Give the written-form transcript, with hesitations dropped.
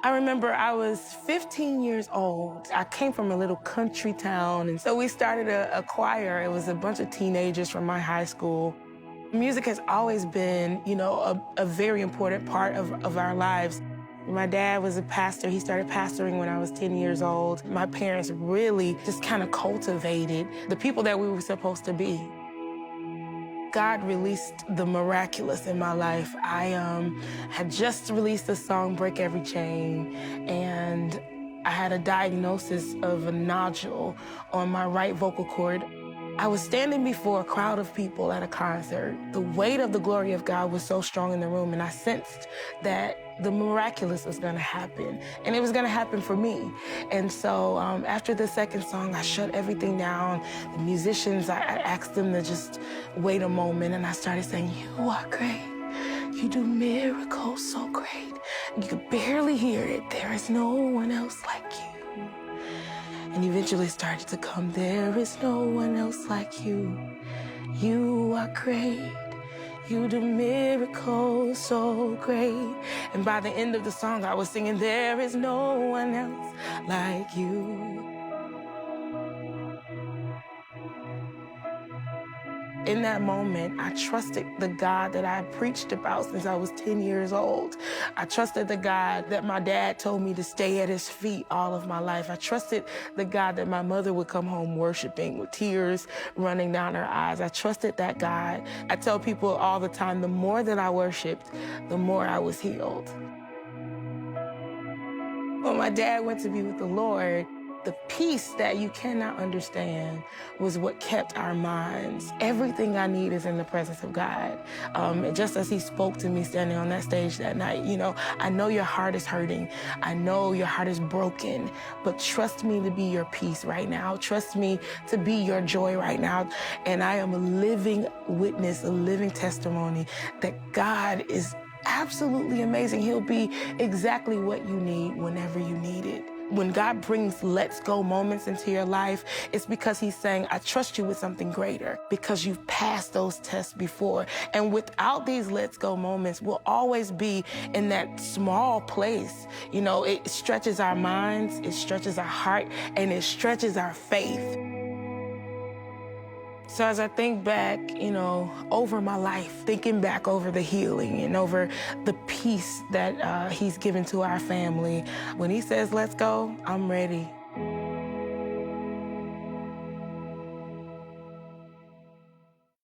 I remember I was 15 years old. I came from a little country town, and so we started a choir. It was a bunch of teenagers from my high school. Music has always been, a very important part of our lives. My dad was a pastor. He started pastoring when I was 10 years old. My parents really just kind of cultivated the people that we were supposed to be. God released the miraculous in my life. I had just released the song, Break Every Chain, and I had a diagnosis of a nodule on my right vocal cord. I was standing before a crowd of people at a concert. The weight of the glory of God was so strong in the room, and I sensed that the miraculous was gonna happen, and it was gonna happen for me. And so after the second song, I shut everything down. The musicians, I asked them to just wait a moment, and I started saying, "You are great. You do miracles so great." You could barely hear it. There is no one else like you. And eventually started to come, there is no one else like you. You are great. You do miracles so great. And by the end of the song, I was singing, there is no one else like you. In that moment, I trusted the God that I had preached about since I was 10 years old. I trusted the God that my dad told me to stay at his feet all of my life. I trusted the God that my mother would come home worshiping with tears running down her eyes. I trusted that God. I tell people all the time, the more that I worshiped, the more I was healed. When my dad went to be with the Lord, the peace that you cannot understand was what kept our minds. Everything I need is in the presence of God. Just as he spoke to me standing on that stage that night, I know your heart is hurting. I know your heart is broken, but trust me to be your peace right now. Trust me to be your joy right now. And I am a living witness, a living testimony that God is absolutely amazing. He'll be exactly what you need whenever you need it. When God brings let's go moments into your life, it's because he's saying, I trust you with something greater because you've passed those tests before. And without these let's go moments, we'll always be in that small place. It stretches our minds, it stretches our heart, and it stretches our faith. So as I think back, over my life, thinking back over the healing and over the peace that he's given to our family, when he says, let's go, I'm ready.